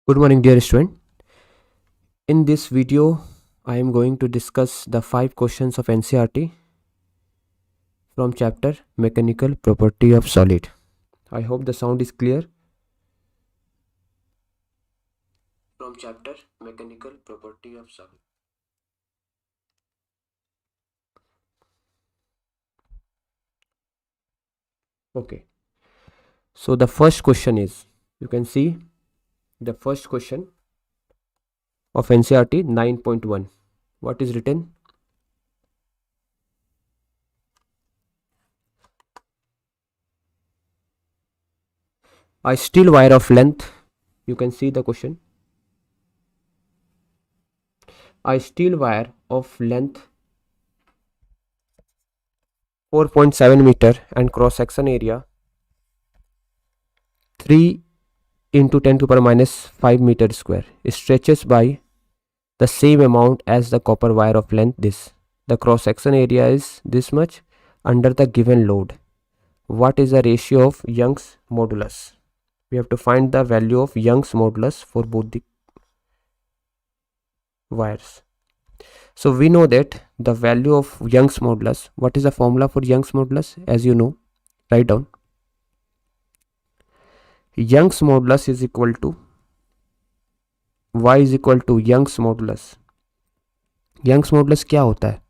Good morning, dear student. In this video, I am going to discuss the 5 questions of NCERT from chapter Mechanical Property of Solid. I hope the sound is clear. From chapter Mechanical Property of Solid. Okay. So the first question is, you can see the first question of NCERT 9.1. What is written? A steel wire of length, you can see the question. A steel wire of length 4.7 meter and cross section area 3 into 10 to the power minus 5 meter square stretches by the same amount as the copper wire of length this. The cross section area is this much under the given load. What is the ratio of Young's modulus? We have to find the value of Young's modulus for both the wires. So we know that the value of Young's modulus, what is the formula for Young's modulus? As you know, write down. Young's modulus is equal to y is equal to Young's modulus. Young's modulus क्या होता है?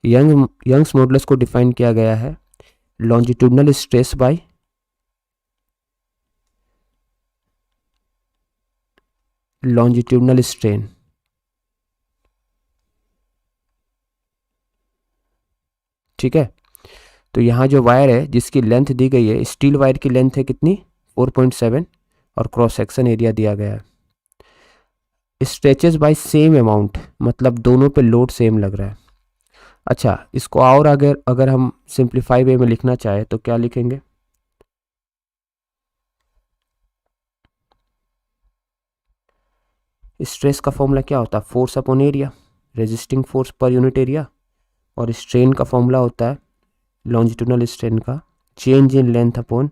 Young's modulus को define किया गया है longitudinal stress by longitudinal strain. ठीक है, तो यहाँ जो वायर है जिसकी लेंथ दी गई है, स्टील वायर की लेंथ है कितनी 4.7 और क्रॉस सेक्शन एरिया दिया गया है. स्ट्रेचेस बाय सेम अमाउंट मतलब दोनों पे लोड सेम लग रहा है. अच्छा, इसको और अगर हम सिंप्लीफाई वे में लिखना चाहे तो क्या लिखेंगे? स्ट्रेस का फॉर्मूला क्या होता है? Force upon area, resisting force per unit area. और स्ट्रेन का फॉर्मूला होता है लॉन्जिट्यूडनल स्ट्रेन का change in length upon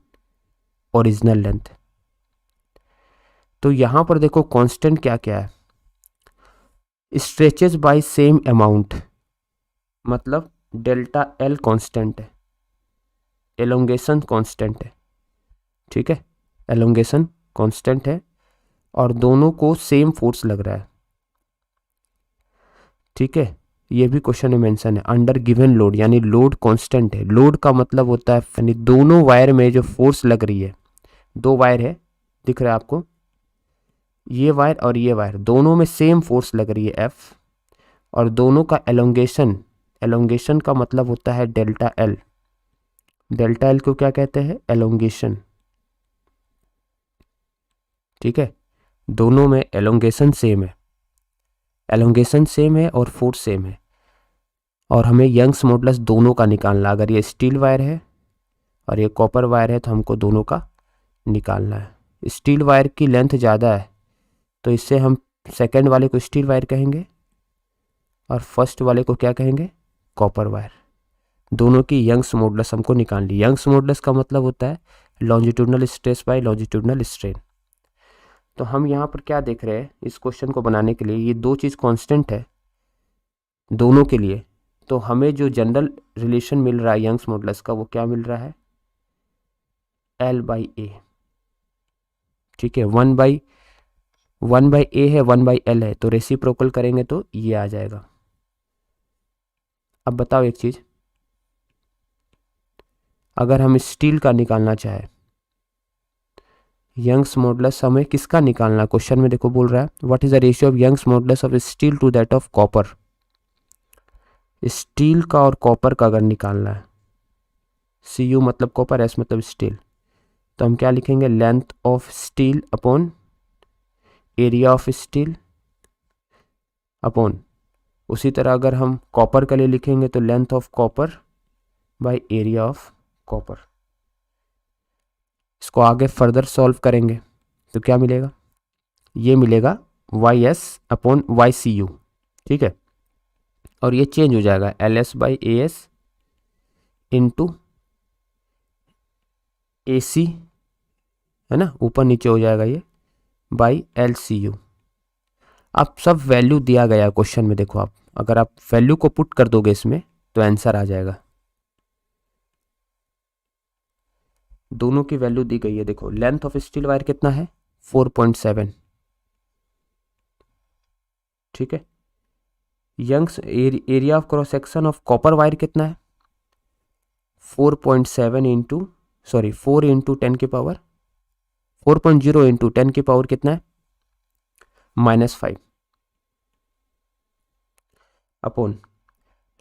original length. तो यहां पर देखो कांस्टेंट क्या क्या है. स्ट्रेचेस बाय सेम अमाउंट मतलब डेल्टा एल कांस्टेंट है, एलोंगेशन कांस्टेंट है. ठीक है, एलोंगेशन कांस्टेंट है और दोनों को सेम फोर्स लग रहा है. ठीक है, ये भी क्वेश्चन में मेंशन है. अंडर गिवन लोड यानी लोड कांस्टेंट है. लोड का मतलब होता है यानी दोनों वायर में जो फोर्स लग रही है, दो वायर है दिख रहा है आपको, ये वायर और ये वायर, दोनों में सेम फोर्स लग रही है एफ और दोनों का एलोंगेशन का मतलब होता है डेल्टा एल. डेल्टा एल को क्या कहते हैं? एलोंगेशन. ठीक है, दोनों में एलोंगेशन सेम है, एलोंगेशन सेम है और फोर्स सेम है. और हमें यंग्स मॉडुलस दोनों का निकालना. अगर ये स्टील वायर है और ये कॉपर वायर है तो हमको दोनों का निकालना है. स्टील वायर की लेंथ ज़्यादा है तो इससे हम सेकंड वाले को स्टील वायर कहेंगे और फर्स्ट वाले को क्या कहेंगे? Copper wire. दोनों की यंग्स मॉडुलस हमको निकालनी. यंग्स मॉडुलस का मतलब होता है longitudinal stress by longitudinal strain. तो हम यहाँ पर क्या देख रहे हैं इस क्वेश्चन को बनाने के लिए, ये दो चीज़ कांस्टेंट है दोनों के लिए. तो हमें जो जनरल रिलेशन मिल रहा है यंग्स मॉडुलस का वो क्या मिल रहा है? L बाई ए. ठीक है, 1 बाई ए है, 1 बाई एल है, तो रेसिप्रोकल करेंगे तो ये आ जाएगा. अब बताओ एक चीज, अगर हम स्टील का निकालना चाहे यंग्स मॉडुलस, हमें किसका निकालना? क्वेश्चन में देखो बोल रहा है what is the ratio of Young's modulus of steel to that of copper. Steel का और कॉपर का अगर निकालना है, Cu मतलब कॉपर, S मतलब स्टील, तो हम क्या लिखेंगे? Length of steel upon area of steel upon, उसी तरह अगर हम कॉपर के लिए लिखेंगे तो length of copper by area of copper. इसको आगे फर्दर सॉल्व करेंगे तो क्या मिलेगा? ये मिलेगा YS अपॉन YCU. ठीक है, और ये चेंज हो जाएगा LS by AS into AC है ना, ऊपर नीचे हो जाएगा ये, बाई LCU। अब सब वैल्यू दिया गया है क्वेश्चन में, देखो आप अगर आप वैल्यू को पुट कर दोगे इसमें तो आंसर आ जाएगा। दोनों की वैल्यू दी गई है, देखो लेंथ ऑफ स्टील वायर कितना है 4.7, ठीक है। Young's area of cross section of copper wire कितना है 4.7 इंटू 4 इंटू 10 की पावर 4.0 इंटू 10 की पावर कितना है -5 upon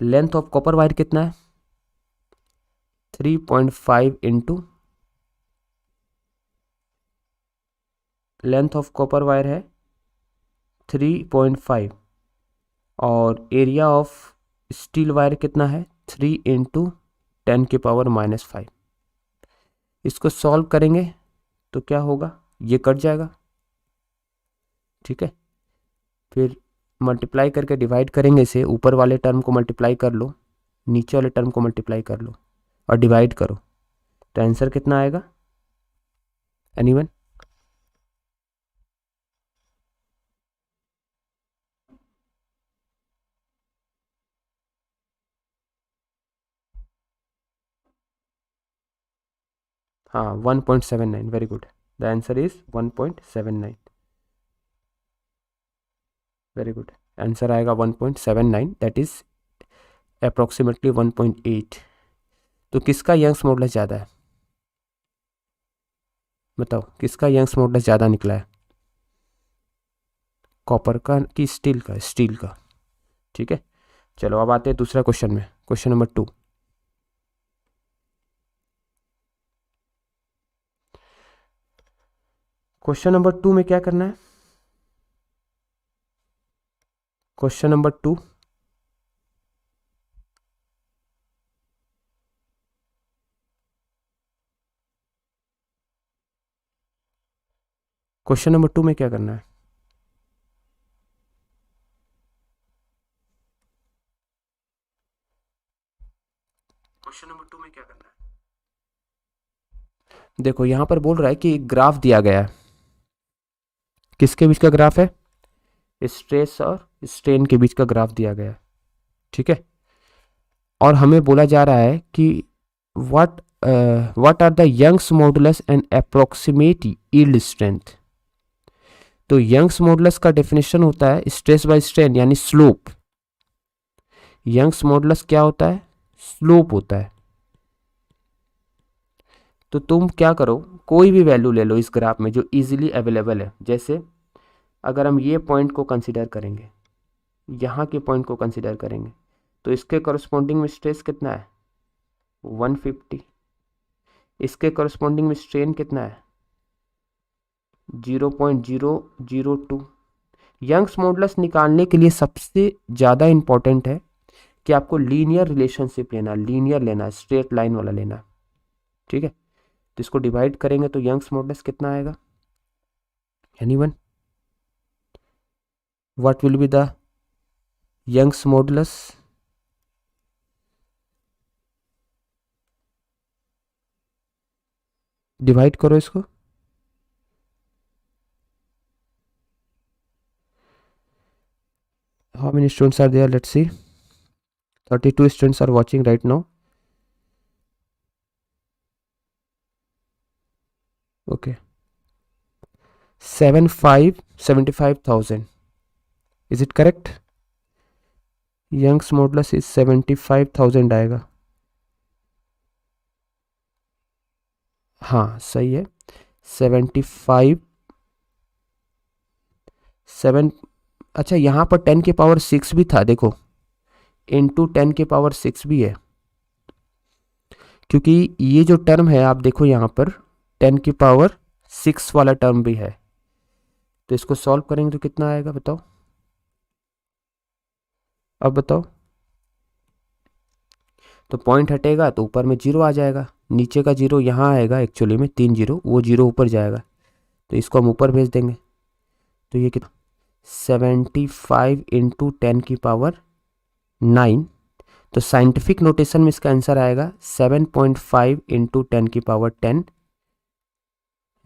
length of copper wire कितना है 3.5 into length of copper wire है 3.5 और एरिया ऑफ स्टील वायर कितना है 3 इंटू 10 की पावर -5। इसको सॉल्व करेंगे तो क्या होगा, ये कट जाएगा, ठीक है। फिर मल्टीप्लाई करके डिवाइड करेंगे इसे, ऊपर वाले टर्म को मल्टीप्लाई कर लो, नीचे वाले टर्म को मल्टीप्लाई कर लो और डिवाइड करो, तो आंसर कितना आएगा एनीवन? हाँ 1.79, very good, the answer is 1.79, very good, answer आएगा 1.79, दैट इज अप्रोक्सीमेटली 1.8। तो किसका यंग्स मॉडुलस ज़्यादा है, बताओ किसका यंग्स मॉडुलस ज़्यादा निकला है, कॉपर का कि स्टील का? स्टील का, ठीक है। चलो अब आते हैं दूसरा क्वेश्चन में, क्वेश्चन नंबर 2। क्वेश्चन नंबर 2 में क्या करना है, क्वेश्चन नंबर 2 क्वेश्चन नंबर 2 में क्या करना है, क्वेश्चन नंबर 2 में क्या करना है? देखो यहां पर बोल रहा है कि एक ग्राफ दिया गया है, किसके बीच का ग्राफ है, स्ट्रेस और स्ट्रेन के बीच का ग्राफ दिया गया है, ठीक है। और हमें बोला जा रहा है कि what are the Young's modulus and approximate yield strength. तो यंग्स मॉडुलस का डेफिनेशन होता है स्ट्रेस बाय स्ट्रेन यानी स्लोप। यंग्स मॉडुलस क्या होता है, स्लोप होता है। तो तुम क्या करो, कोई भी वैल्यू ले लो इस ग्राफ में जो इजीली अवेलेबल है। जैसे अगर हम ये पॉइंट को कंसीडर करेंगे, यहाँ के पॉइंट को कंसीडर करेंगे, तो इसके करस्पॉन्डिंग में स्ट्रेस कितना है 150, इसके करस्पॉन्डिंग में स्ट्रेन कितना है 0.002। यंग्स मॉडुलस निकालने के लिए सबसे ज़्यादा इंपॉर्टेंट है कि आपको लीनियर रिलेशनशिप लेना, लीनियर लेना, स्ट्रेट लाइन वाला लेना, ठीक है। तो इसको डिवाइड करेंगे तो यंग्स मॉडुलस कितना आएगा anyone? What will be the Young's modulus? Divide करो इसको, how many students are there, let's see, 32 students are watching right now, okay, 75,000, is it correct? Young's modulus is 75,000 आएगा, हाँ सही है 75 7। अच्छा यहाँ पर 10 की पावर 6 भी था, देखो इंटू 10 की पावर 6 भी है, क्योंकि ये जो टर्म है आप देखो यहाँ पर 10 की पावर 6 वाला टर्म भी है। तो इसको सॉल्व करेंगे तो कितना आएगा बताओ, अब बताओ। तो पॉइंट हटेगा तो ऊपर में 0 आ जाएगा, नीचे का 0 यहाँ आएगा, एक्चुअली में 3 0, वो 0 ऊपर जाएगा, तो इसको हम ऊपर भेज देंगे। तो ये कितना 75 इंटू 10 की पावर 9। तो साइंटिफिक नोटेशन में इसका आंसर आएगा 7.5 इंटू 10 की पावर 10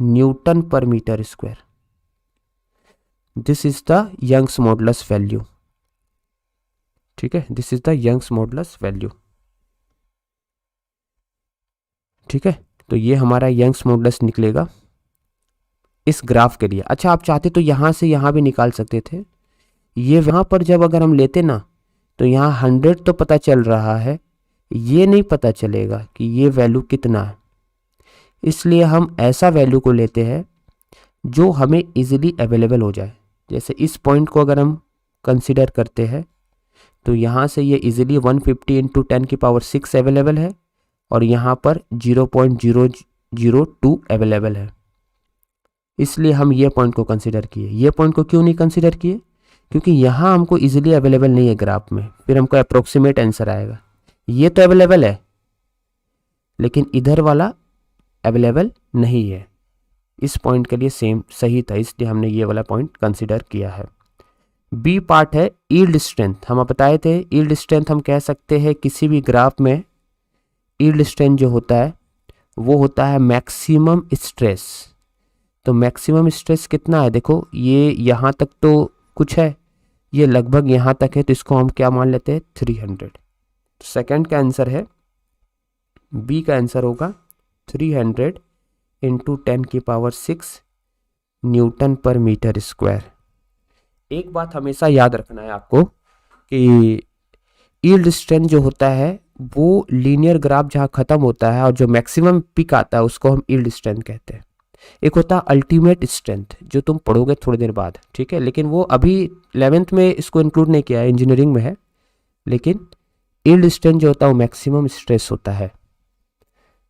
न्यूटन पर metre square. This is the Young's modulus value. ठीक है, this is the Young's modulus value. ठीक है, तो ये हमारा यंग्स मॉडुलस निकलेगा इस ग्राफ के लिए। अच्छा, आप चाहते तो यहाँ से यहाँ भी निकाल सकते थे। ये वहाँ पर जब अगर हम लेते ना, तो यहाँ 100 तो पता चल रहा है, ये नहीं पता चलेगा कि ये वैल्यू कितना है। इसलिए हम ऐसा वैल्यू को लेते हैं जो हमें इजीली अवेलेबल हो जाए। जैसे इस पॉइंट को अगर हम कंसिडर करते हैं, तो यहाँ से ये इजीली 150 इंटू 10 की पावर 6 अवेलेबल है, और यहाँ पर 0.002 अवेलेबल है। इसलिए हम ये पॉइंट को कंसिडर किए। ये पॉइंट को क्यों नहीं कंसिडर किए? क्योंकि यहाँ हमको इजीली अवेलेबल नहीं है ग्राफ में, फिर हमको अप्रोक्सीमेट आंसर आएगा। ये तो अवेलेबल है, लेकिन इधर वाला अवेलेबल नहीं है। इस पॉइंट के लिए सेम सही था, इसलिए हमने ये वाला पॉइंट कंसिडर किया है। बी पार्ट है यील्ड स्ट्रेंथ। हम बताए थे यील्ड स्ट्रेंथ हम कह सकते हैं किसी भी ग्राफ में यील्ड स्ट्रेंथ जो होता है वो होता है मैक्सिमम स्ट्रेस। तो मैक्सिमम स्ट्रेस कितना है? देखो ये यहाँ तक तो कुछ है, ये लगभग यहाँ तक है, तो इसको हम क्या मान लेते हैं? 300। सेकंड का आंसर है, बी का आंसर होगा 300 इंटू 10 की पावर 6 न्यूटन पर मीटर स्क्वायर। एक बात हमेशा याद रखना है आपको कि यील्ड स्ट्रेंथ जो होता है वो लीनियर ग्राफ जहाँ खत्म होता है और जो मैक्सिमम पिक आता है उसको हम यील्ड स्ट्रेंथ कहते हैं। एक होता है अल्टीमेट स्ट्रेंथ, जो तुम पढ़ोगे थोड़ी देर बाद, ठीक है, लेकिन वो अभी 11th में इसको इंक्लूड नहीं किया है, इंजीनियरिंग में है। लेकिन यील्ड स्ट्रेंथ जो होता है वो मैक्सिमम स्ट्रेस होता है,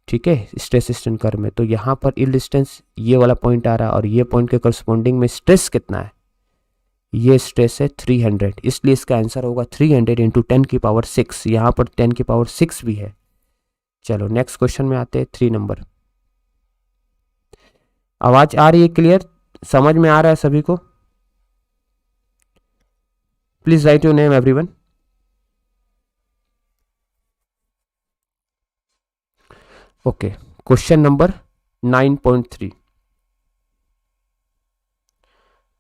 ठीक है, स्ट्रेस स्ट्रेन कर्व में। तो यहाँ पर यील्ड स्ट्रेंथ ये वाला पॉइंट आ रहा है, और ये पॉइंट के करस्पॉन्डिंग में स्ट्रेस कितना है? ये स्ट्रेस है 300, इसलिए इसका आंसर होगा 300 इंटू 10 की पावर 6। यहाँ पर 10 की पावर 6 भी है। चलो नेक्स्ट क्वेश्चन में आते हैं, 3 नंबर। आवाज आ रही है क्लियर? समझ में आ रहा है सभी को? Please right your name everyone. Okay, question number 9.3।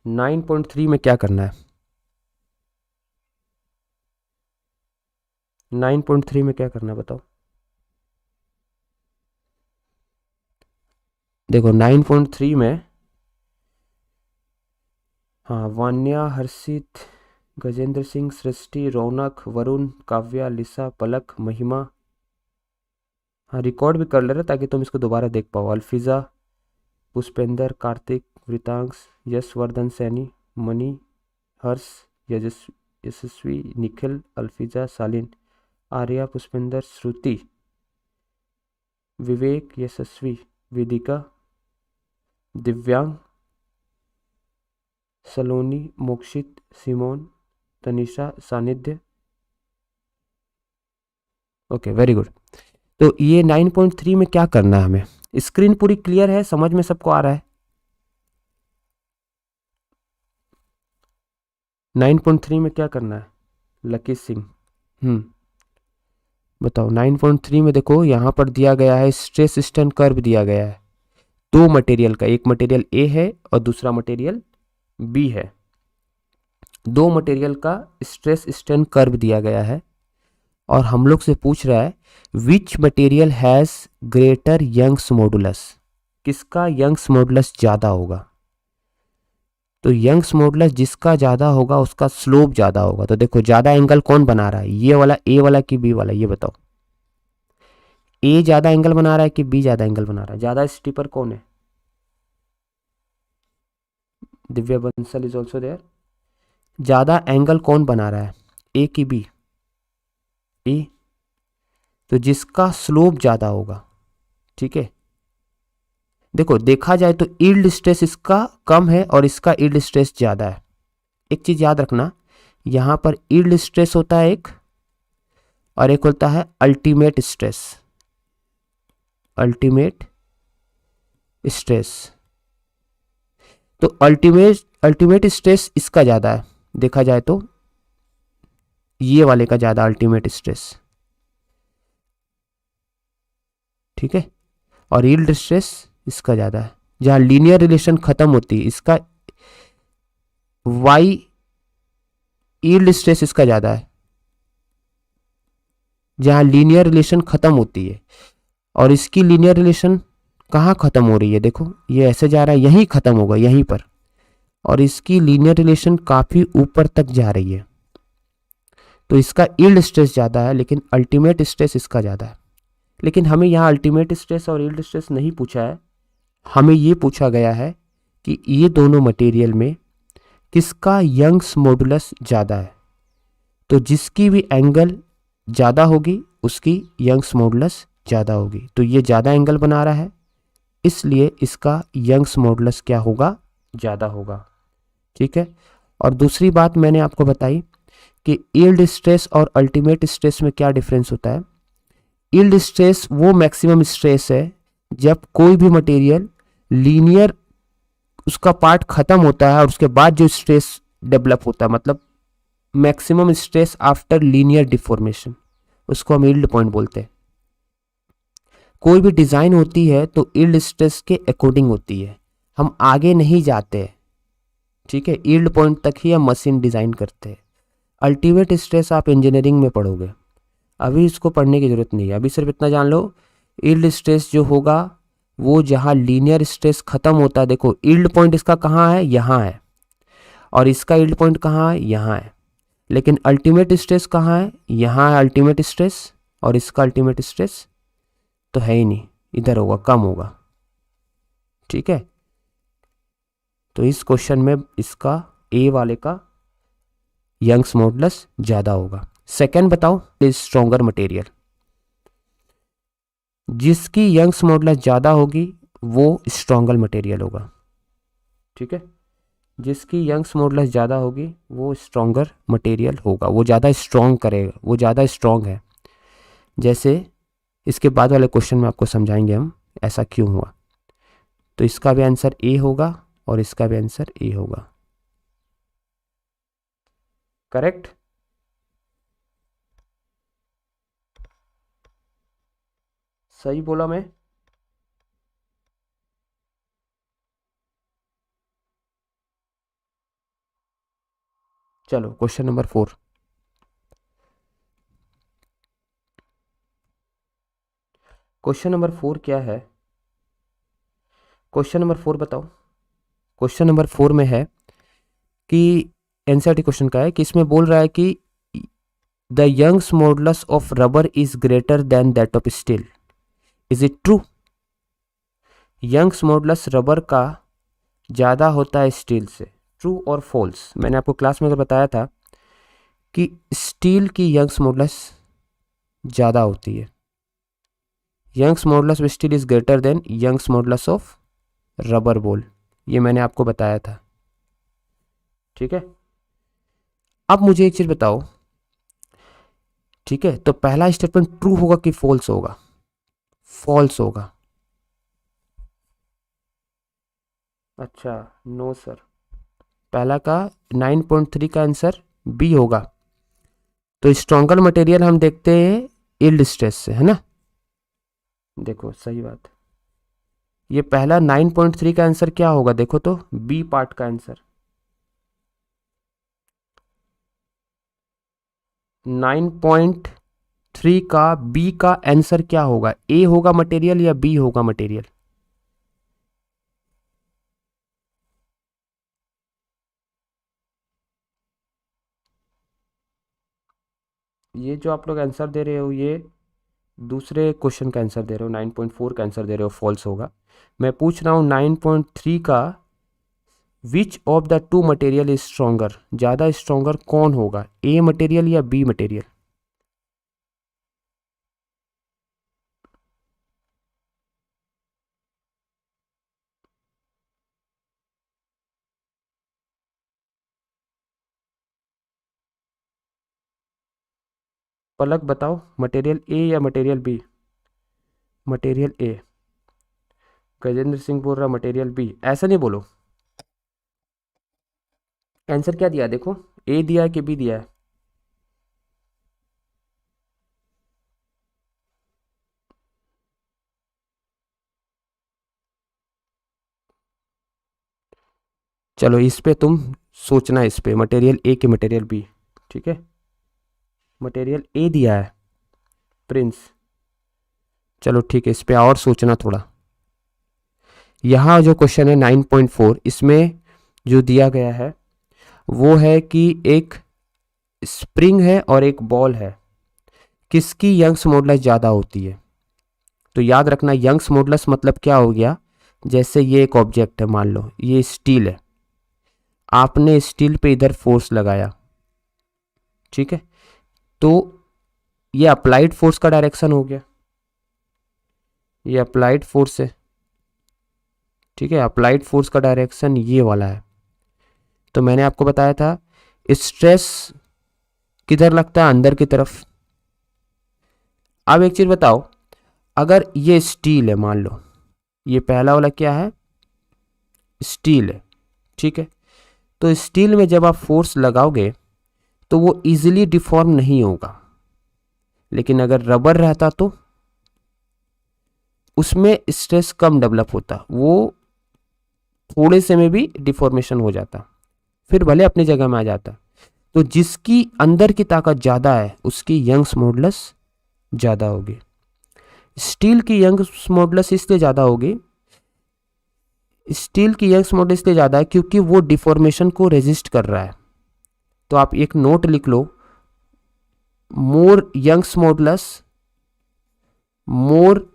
9.3 में क्या करना है? 9.3 में क्या करना है बताओ? देखो 9.3 में, हाँ, वान्या, हर्षित, गजेंद्र सिंह, सृष्टि, रौनक, वरुण, काव्या, लिसा, पलक, महिमा, हाँ रिकॉर्ड भी कर ले रहे ताकि तुम इसको दोबारा देख पाओ। अल्फिजा, पुष्पेंद्र, कार्तिक, वृतांश, यशवर्धन सैनी, मणि, हर्ष, यशस्वी, निखिल, अल्फिजा, सालिन, आर्या, पुष्पेंद्र, श्रुति, विवेक, यशस्वी, विदिका, दिव्यांग, सलोनी, मोक्षित, सिमोन, तनिषा, सानिध्य। Okay, very good. तो ये 9.3 में क्या करना है हमें? स्क्रीन पूरी क्लियर है, समझ में सबको आ रहा है? 9.3 में क्या करना है? लकी सिंह, बताओ। 9.3 में देखो यहाँ पर दिया गया है स्ट्रेस स्ट्रेन कर्व दिया गया है दो मटेरियल का, एक मटेरियल ए है और दूसरा मटेरियल बी है। दो मटेरियल का स्ट्रेस स्ट्रेन कर्व दिया गया है, और हम लोग से पूछ रहा है which material has greater Young's modulus. किसका यंग्स मॉडुलस ज्यादा होगा? तो यंग्स मॉडुलस जिसका ज्यादा होगा उसका स्लोप ज्यादा होगा। तो देखो ज्यादा एंगल कौन बना रहा है, ये वाला, ए वाला कि बी वाला? ये बताओ, ए ज्यादा एंगल बना रहा है कि बी ज्यादा एंगल बना रहा है? ज्यादा स्टीपर कौन है? Divya Bansal is also there. ज्यादा एंगल कौन बना रहा है, ए की बी? ए। तो जिसका स्लोप ज्यादा होगा, ठीक है। देखो देखा जाए तो यील्ड स्ट्रेस इसका कम है और इसका यील्ड स्ट्रेस ज्यादा है। एक चीज याद रखना, यहां पर यील्ड स्ट्रेस होता है एक, और एक होता है अल्टीमेट स्ट्रेस। अल्टीमेट स्ट्रेस, तो अल्टीमेट स्ट्रेस इसका ज्यादा है, देखा जाए तो ये वाले का ज्यादा अल्टीमेट स्ट्रेस, ठीक है, और यील्ड स्ट्रेस इसका ज्यादा है। जहाँ लीनियर रिलेशन खत्म होती है, इसका वाई यील्ड स्ट्रेस इसका ज़्यादा है। जहाँ लीनियर रिलेशन खत्म होती है, और इसकी लीनियर रिलेशन कहाँ खत्म हो रही है, देखो ये ऐसे जा रहा है, यहीं खत्म होगा यहीं पर, और इसकी लीनियर रिलेशन काफ़ी ऊपर तक जा रही है, तो इसका यील्ड स्ट्रेस ज़्यादा है, लेकिन अल्टीमेट स्ट्रेस इसका ज़्यादा है। लेकिन हमें यहाँ अल्टीमेट स्ट्रेस और यील्ड स्ट्रेस नहीं पूछा है, हमें ये पूछा गया है कि ये दोनों मटेरियल में किसका यंग्स मॉडुलस ज़्यादा है। तो जिसकी भी एंगल ज़्यादा होगी उसकी यंग्स मॉडुलस ज़्यादा होगी। तो ये ज़्यादा एंगल बना रहा है, इसलिए इसका यंग्स मॉडुलस क्या होगा, ज़्यादा होगा। ठीक है। और दूसरी बात मैंने आपको बताई कि यील्ड स्ट्रेस और अल्टीमेट स्ट्रेस में क्या डिफरेंस होता है। यील्ड स्ट्रेस वो मैक्सिमम स्ट्रेस है जब कोई भी मटेरियल लीनियर उसका पार्ट खत्म होता है और उसके बाद जो स्ट्रेस डेवलप होता है, मतलब maximum stress after linear deformation, उसको हम यील्ड पॉइंट बोलते हैं। कोई भी डिज़ाइन होती है तो यील्ड स्ट्रेस के अकॉर्डिंग होती है, हम आगे नहीं जाते। ठीक है, यील्ड पॉइंट तक ही हम मशीन डिज़ाइन करते हैं। अल्टीमेट स्ट्रेस आप इंजीनियरिंग में पढ़ोगे, अभी इसको पढ़ने की ज़रूरत नहीं है। अभी सिर्फ इतना जान लो, यील्ड स्ट्रेस जो होगा वो जहाँ लीनियर स्ट्रेस खत्म होता है, देखो यील्ड पॉइंट इसका कहाँ है, यहाँ है, और इसका यील्ड पॉइंट कहाँ है, यहाँ है। लेकिन अल्टीमेट स्ट्रेस कहाँ है, यहाँ है अल्टीमेट स्ट्रेस, और इसका अल्टीमेट स्ट्रेस तो है ही नहीं, इधर होगा, कम होगा। ठीक है, तो इस क्वेश्चन में इसका ए वाले का यंग्स मॉडुलस ज़्यादा होगा। सेकेंड बताओ, इज स्ट्रॉन्गर मटेरियल। जिसकी यंग्स मॉडुलस ज़्यादा होगी वो स्ट्रॉन्गर मटेरियल होगा। ठीक है, जिसकी यंग्स मॉडुलस ज़्यादा होगी वो स्ट्रॉन्गर मटेरियल होगा, वो ज़्यादा स्ट्रॉन्ग करेगा, वो ज़्यादा स्ट्रॉन्ग है। जैसे इसके बाद वाले क्वेश्चन में आपको समझाएंगे हम ऐसा क्यों हुआ। तो इसका भी आंसर ए होगा और इसका भी आंसर ए होगा। करेक्ट। सही बोला मैं। चलो क्वेश्चन नंबर 4। क्वेश्चन नंबर 4 क्या है, क्वेश्चन नंबर 4 बताओ। क्वेश्चन नंबर 4 में है कि एनसीईआरटी क्वेश्चन का है कि इसमें बोल रहा है कि the Young's modulus of rubber is greater than that of steel, is it true. Young's modulus rubber का ज़्यादा होता है स्टील से, ट्रू और फॉल्स। मैंने आपको क्लास में तो बताया था कि स्टील की यंग्स मॉडुलस ज़्यादा होती है। Young's modulus of steel is greater than Young's modulus of rubber बोल, ये मैंने आपको बताया था। ठीक है, अब मुझे एक चीज़ बताओ। ठीक है, तो पहला स्टेटमेंट ट्रू होगा कि फॉल्स होगा, फॉल्स होगा। अच्छा, नो सर, पहला का 9.3 का आंसर बी होगा। तो स्ट्रॉन्गर मटेरियल हम देखते हैं यील्ड स्ट्रेस से, है ना। देखो सही बात, ये पहला 9.3 का आंसर क्या होगा, देखो तो बी पार्ट का आंसर 9.3 का बी का आंसर क्या होगा, ए होगा मटेरियल या बी होगा मटेरियल। ये जो आप लोग आंसर दे रहे हो ये दूसरे क्वेश्चन का आंसर दे रहे हो, 9.4 का आंसर दे रहे हो, फॉल्स होगा। मैं पूछ रहा हूँ 9.3 का which of the two material is stronger, ज़्यादा स्ट्रॉन्गर कौन होगा, ए मटेरियल या बी मटेरियल। पलक बताओ, मटेरियल ए या material B. Material A. Gajendra Singh बोल रहा मटेरियल बी, ऐसा नहीं बोलो। आंसर क्या दिया देखो, ए दिया है कि बी दिया है। चलो इस पे तुम सोचना, इस पे मटेरियल ए के मटेरियल बी, ठीक है। मटेरियल ए दिया है प्रिंस, चलो ठीक है, इस पे और सोचना थोड़ा। यहाँ जो क्वेश्चन है 9.4, इसमें जो दिया गया है वो है कि एक स्प्रिंग है और एक बॉल है, किसकी यंग्स मॉडुलस ज़्यादा होती है। तो याद रखना यंग्स मॉडुलस मतलब क्या हो गया, जैसे ये एक ऑब्जेक्ट है, मान लो ये स्टील है, आपने स्टील पे इधर फोर्स लगाया, ठीक है, तो ये अप्लाइड फोर्स का डायरेक्शन हो गया, ये अप्लाइड फोर्स है, ठीक है, अप्लाइड फोर्स का डायरेक्शन ये वाला है। तो मैंने आपको बताया था स्ट्रेस किधर लगता है, अंदर की तरफ। अब एक चीज बताओ, अगर ये स्टील है, मान लो ये पहला वाला क्या है, स्टील है, ठीक है, तो स्टील में जब आप फोर्स लगाओगे तो वो इजीली डिफॉर्म नहीं होगा, लेकिन अगर रबर रहता तो उसमें स्ट्रेस कम डेवलप होता, वो थोड़े से में भी डिफॉर्मेशन हो जाता, फिर भले अपनी जगह में आ जाता। तो जिसकी अंदर की ताकत ज़्यादा है उसकी यंग्स मॉडुलस ज़्यादा होगी। स्टील की यंग्स मॉडुलस इसलिए ज़्यादा होगी, स्टील की यंग्स मॉडुलस इसलिए ज़्यादा है क्योंकि वो डिफॉर्मेशन को रेजिस्ट कर रहा है। तो आप एक नोट लिख लो, मोर यंग्स मॉडुलस मोर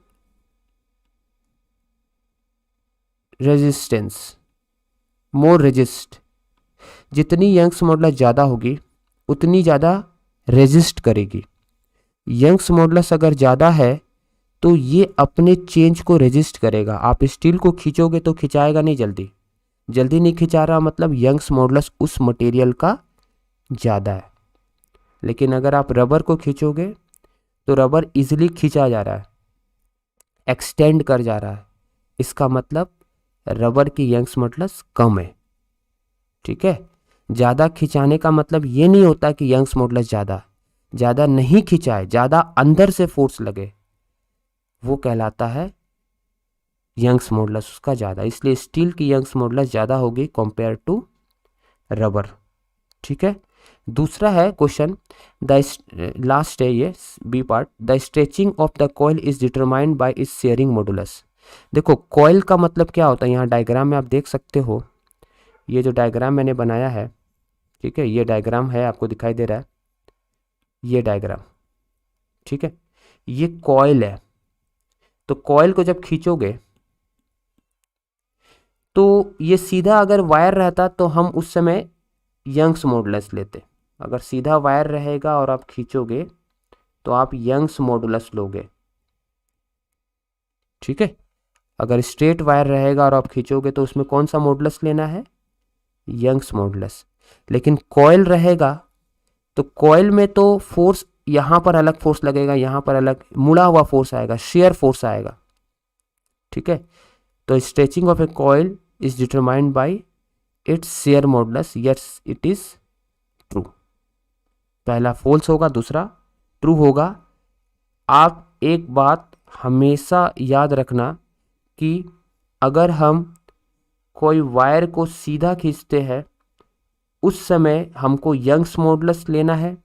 रेजिस्टेंस, मोर रेजिस्ट, जितनी यंग्स मॉडुलस ज़्यादा होगी उतनी ज़्यादा रेजिस्ट करेगी। यंग्स मॉडुलस अगर ज़्यादा है तो ये अपने चेंज को रेजिस्ट करेगा। आप स्टील को खींचोगे तो खिंचाएगा नहीं, जल्दी जल्दी नहीं खिंचा रहा, मतलब यंग्स मॉडुलस उस मटेरियल का ज़्यादा है। लेकिन अगर आप रबर को खींचोगे तो रबर इजीली खींचा जा रहा है, एक्सटेंड कर जा रहा है, इसका मतलब रबर की यंग्स मॉडुलस कम है, ठीक है। ज़्यादा खिंचाने का मतलब ये नहीं होता कि यंग्स मॉडुलस ज़्यादा नहीं खिंचाए, ज़्यादा अंदर से फोर्स लगे, वो कहलाता है यंग्स मॉडुलस उसका ज़्यादा। इसलिए स्टील की यंग्स मॉडुलस ज़्यादा होगी कंपेयर टू रबर, ठीक है। दूसरा है क्वेश्चन, द लास्ट है ये B part, the stretching of the coil is determined by its shearing modulus. देखो कॉइल का मतलब क्या होता है, यहाँ डायग्राम में आप देख सकते हो, ये जो डायग्राम मैंने बनाया है, ठीक है, ये डायग्राम है, आपको दिखाई दे रहा है ये डायग्राम, ठीक है, ये कॉइल है। तो कॉइल को जब खींचोगे तो ये सीधा अगर वायर रहता तो हम उस समय यंग्स मॉडुलस लेते, अगर सीधा वायर रहेगा और आप खींचोगे तो आप यंग्स मॉडुलस लोगे, ठीक है। अगर स्ट्रेट वायर रहेगा और आप खींचोगे तो उसमें कौन सा मॉडुलस लेना है, यंग्स मॉडुलस। लेकिन कॉइल रहेगा तो कॉइल में तो फोर्स यहाँ पर अलग फोर्स लगेगा, यहाँ पर अलग मुड़ा हुआ फोर्स आएगा, शेयर फोर्स आएगा, ठीक है। तो stretching of A coil is determined by its share modulus, yes it is true. पहला फॉल्स होगा, दूसरा ट्रू होगा। आप एक बात हमेशा याद रखना कि अगर हम कोई वायर को सीधा खींचते हैं उस समय हमको यंग्स मॉडुलस लेना है,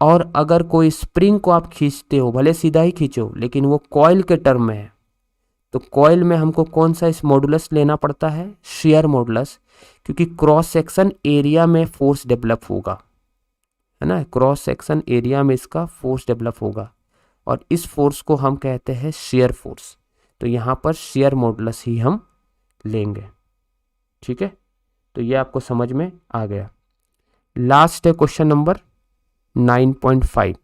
और अगर कोई स्प्रिंग को आप खींचते हो, भले सीधा ही खींचो लेकिन वो कॉइल के टर्म में है, तो कॉइल में हमको कौन सा इस मॉडुलस लेना पड़ता है, शेयर मॉडुलस, क्योंकि क्रॉस सेक्शन एरिया में फोर्स डेवलप होगा, है ना, क्रॉस सेक्शन एरिया में इसका फोर्स डेवलप होगा और इस फोर्स को हम कहते हैं शेयर फोर्स। तो यहाँ पर शेयर मॉडुलस ही हम लेंगे, ठीक है। तो ये आपको समझ में आ गया। लास्ट है क्वेश्चन नंबर 9.5,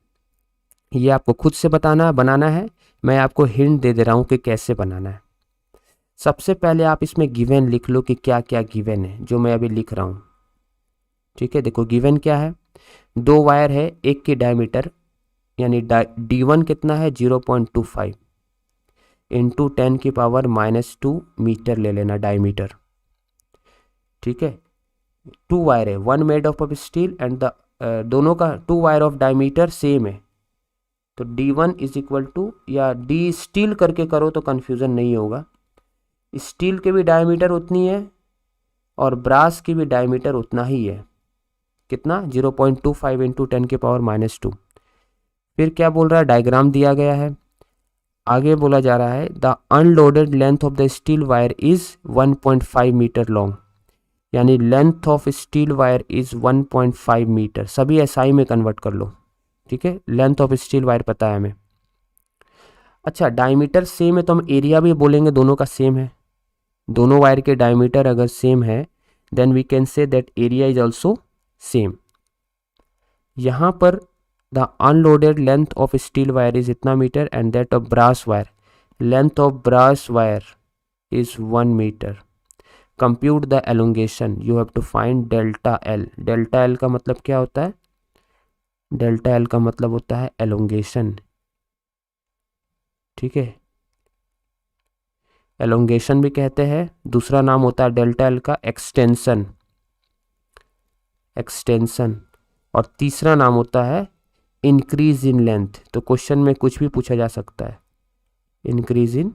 ये आपको खुद से बनाना है, मैं आपको हिंट दे रहा हूँ कि कैसे बनाना है। सबसे पहले आप इसमें गिवन लिख लो कि क्या क्या गिवन है जो मैं अभी लिख रहा हूँ, ठीक है। देखो गिवन क्या है, दो वायर है, एक की डायमीटर यानी D1 कितना है 0.25 इंटू 10⁻⁻² मीटर ले लेना डायमीटर, ठीक है। टू वायर है, one made of steel and the दोनों का two wire of diameter same है, तो D1 इज इक्वल टू, या डी स्टील करके करो तो कन्फ्यूज़न नहीं होगा, स्टील के भी डायमीटर उतनी है और ब्रास की भी डायमीटर उतना ही है, कितना 0.25 इंटू 10⁻²। फिर क्या बोल रहा है, डायग्राम दिया गया है, आगे बोला जा रहा है the unloaded length of the steel wire is 1.5 meter long, यानी length of steel wire is 1.5 meter. सभी एसआई में कन्वर्ट कर लो, ठीक है, लेंथ ऑफ स्टील वायर पता है हमें। अच्छा, डायमीटर सेम है तो हम एरिया भी बोलेंगे दोनों का सेम है। दोनों वायर के डायमीटर अगर सेम है then we can say that area is also same. यहाँ पर the unloaded length of steel wire is इतना meter and that of brass wire, length of brass wire is 1 meter. Compute the elongation, you have to find delta L. डेल्टा एल का मतलब क्या होता है, डेल्टा एल का मतलब होता है एलोंगेशन, ठीक है, एलोंगेशन भी कहते हैं। दूसरा नाम होता है डेल्टा एल का एक्सटेंशन, एक्सटेंशन। और तीसरा नाम होता है इंक्रीज इन लेंथ। तो क्वेश्चन में कुछ भी पूछा जा सकता है, इंक्रीज इन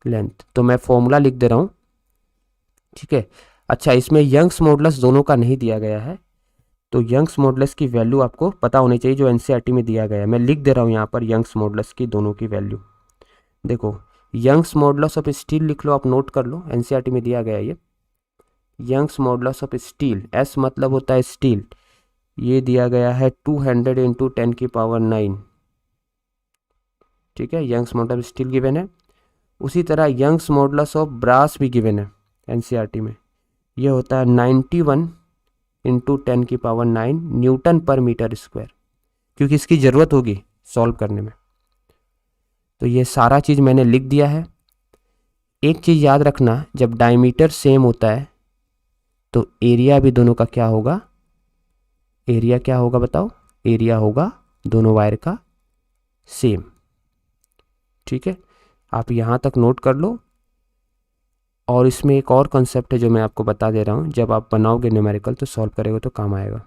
लेंथ। तो मैं फॉर्मूला लिख दे रहा हूं, ठीक है। अच्छा, इसमें यंग्स मॉडुलस दोनों का नहीं दिया गया है, तो यंग्स मॉडुलस की वैल्यू आपको पता होनी चाहिए जो एनसीईआरटी में दिया गया है। मैं लिख दे रहा हूं यहाँ पर यंग्स मॉडुलस की दोनों की वैल्यू। देखो, यंग्स मॉडुलस ऑफ स्टील लिख लो, आप नोट कर लो, एनसीईआरटी में दिया गया है ये। Young's modulus of steel, S मतलब होता है स्टील, ये दिया गया है 200 इंटू 10⁹, ठीक है, Young's modulus of steel given है। उसी तरह यंग्स मॉडुलस ऑफ ब्रास भी गिवन है एनसीईआरटी में, ये होता है 91 इंटू 10⁹ न्यूटन पर मीटर स्क्वायर, क्योंकि इसकी ज़रूरत होगी सॉल्व करने में। तो ये सारा चीज़ मैंने लिख दिया है। एक चीज़ याद रखना, जब डायमीटर सेम होता है तो एरिया भी दोनों का क्या होगा, एरिया क्या होगा बताओ, एरिया होगा दोनों वायर का सेम, ठीक है। आप यहाँ तक नोट कर लो। और इसमें एक और कॉन्सेप्ट है जो मैं आपको बता दे रहा हूँ, जब आप बनाओगे न्यूमेरिकल तो सॉल्व करेगा तो काम आएगा।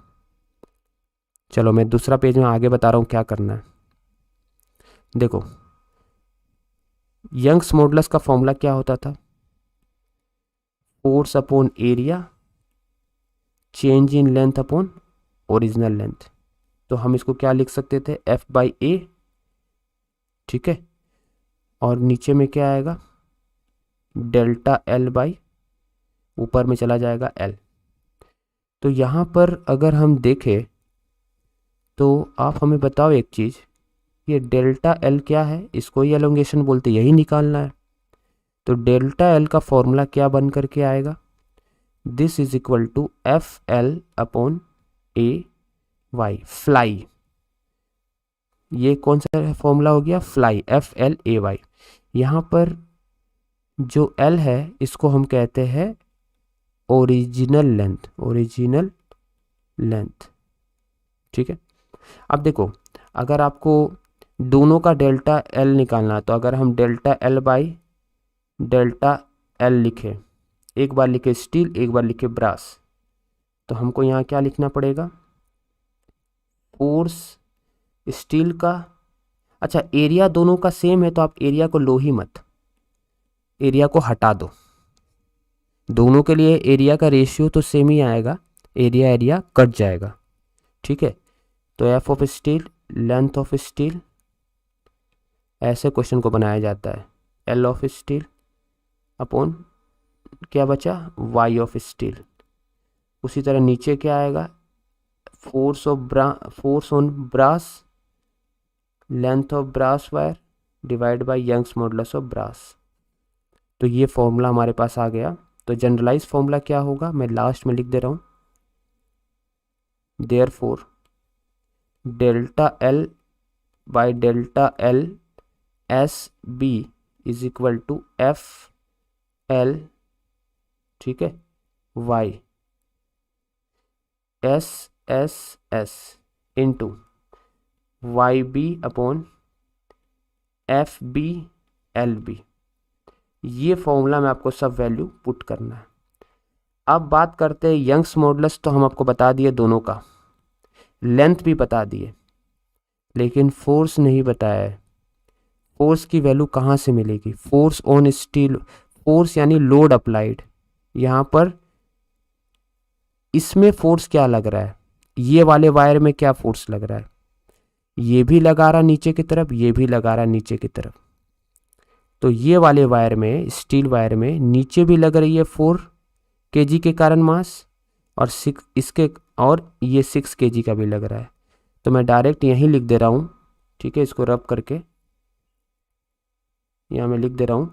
चलो, मैं दूसरा पेज में आगे बता रहा हूँ क्या करना है। देखो, यंग्स मॉडुलस का फॉर्मूला क्या होता था, force upon area change in length upon original length. तो हम इसको क्या लिख सकते थे, F/A, ठीक है, और नीचे में क्या आएगा, डेल्टा L बाई, ऊपर में चला जाएगा L। तो यहाँ पर अगर हम देखें तो आप हमें बताओ एक चीज़, ये डेल्टा L क्या है, इसको ही एलोंगेशन बोलते, यही निकालना है। तो डेल्टा L का फॉर्मूला क्या बन करके आएगा, this is equal to FL upon AY, फ्लाई। ये कौन सा फॉर्मूला हो गया, फ्लाई, FLAY। यहाँ पर जो L है इसको हम कहते हैं ओरिजिनल लेंथ, ओरिजिनल लेंथ, ठीक है। अब देखो, अगर आपको दोनों का डेल्टा L निकालना है तो अगर हम delta L by delta L लिखे, एक बार लिखे स्टील एक बार लिखे ब्रास, तो हमको यहाँ क्या लिखना पड़ेगा, फोर्स स्टील का। अच्छा, एरिया दोनों का सेम है तो आप एरिया को लो ही मत, एरिया को हटा दो। दोनों के लिए एरिया का रेशियो तो सेम ही आएगा, एरिया एरिया कट जाएगा, ठीक है। तो F of steel, length of steel, ऐसे क्वेश्चन को बनाया जाता है। एल ऑफ स्टील अपॉन क्या बचा, वाई ऑफ स्टील। उसी तरह नीचे क्या आएगा, force on brass, length of brass wire divide by Young's modulus of brass. तो ये फॉर्मूला हमारे पास आ गया। तो जनरलाइज फॉर्मूला क्या होगा, मैं लास्ट में लिख दे रहा हूँ, therefore delta L by delta L SB is equal to FL, ठीक है, Y SSS into YB upon FB/LB। ये फॉर्मूला में आपको सब वैल्यू पुट करना है। अब बात करते हैं यंग्स मॉडुलस, तो हम आपको बता दिए दोनों का, लेंथ भी बता दिए, लेकिन फोर्स नहीं बताया है। फोर्स की वैल्यू कहाँ से मिलेगी, फोर्स ऑन स्टील, फोर्स यानी लोड अप्लाइड, यहाँ पर इसमें फोर्स क्या लग रहा है, ये वाले वायर में क्या फोर्स लग रहा है, ये भी लगा रहा नीचे की तरफ, ये भी लगा रहा नीचे की तरफ। तो ये वाले वायर में, स्टील वायर में नीचे भी लग रही है 4 kg के कारण मास, और ये 6 kg का भी लग रहा है। तो मैं डायरेक्ट यहीं लिख दे रहा हूँ, ठीक है, इसको रब करके यहाँ मैं लिख दे रहा हूँ,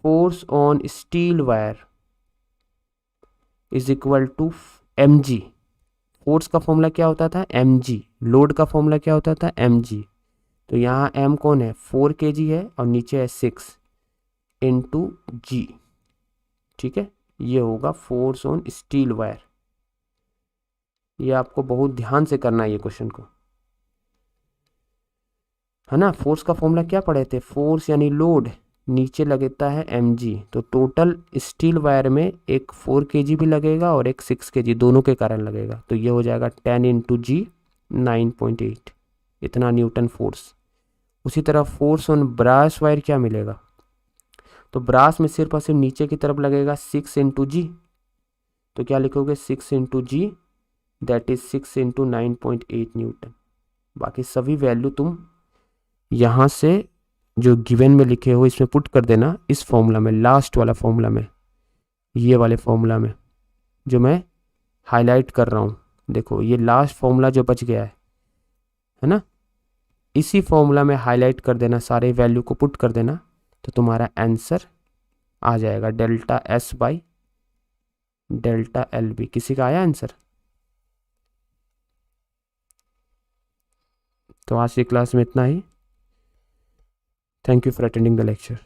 force on steel wire is equal to mg। Force का फॉर्मूला क्या होता था, mg। लोड का फॉर्मूला क्या होता था, mg। तो यहाँ m कौन है, 4 kg है, और नीचे है 6 इंटू g, ठीक है। ये होगा फोर्स ऑन स्टील वायर। ये आपको बहुत ध्यान से करना है ये क्वेश्चन को, है ना। फोर्स का फॉर्मूला क्या पढ़े थे, फोर्स यानी लोड, नीचे लगता है mg। तो टोटल स्टील वायर में एक 4 kg भी लगेगा और एक 6 kg, दोनों के कारण लगेगा। तो ये हो जाएगा 10 इंटू जी 9.8, इतना न्यूटन फोर्स। उसी तरह फोर्स ऑन ब्रास वायर क्या मिलेगा, तो ब्रास में सिर्फ और सिर्फ नीचे की तरफ लगेगा 6 इंटू जी। तो क्या लिखोगे, 6 into G, that is 6 into 9.8 newton. बाकी सभी वैल्यू तुम यहाँ से जो गिवन में लिखे हो इसमें पुट कर देना, इस फॉर्मूला में, लास्ट वाला फॉर्मूला में, ये वाले फॉर्मूला में जो मैं हाईलाइट कर रहा हूँ। देखो ये लास्ट फॉर्मूला जो बच गया है ना, इसी फॉर्मूला में हाईलाइट कर देना, सारे वैल्यू को पुट कर देना, तो तुम्हारा आंसर आ जाएगा delta S by delta LB। किसी का आया आंसर? तो आज की क्लास में इतना ही। Thank you for attending the lecture.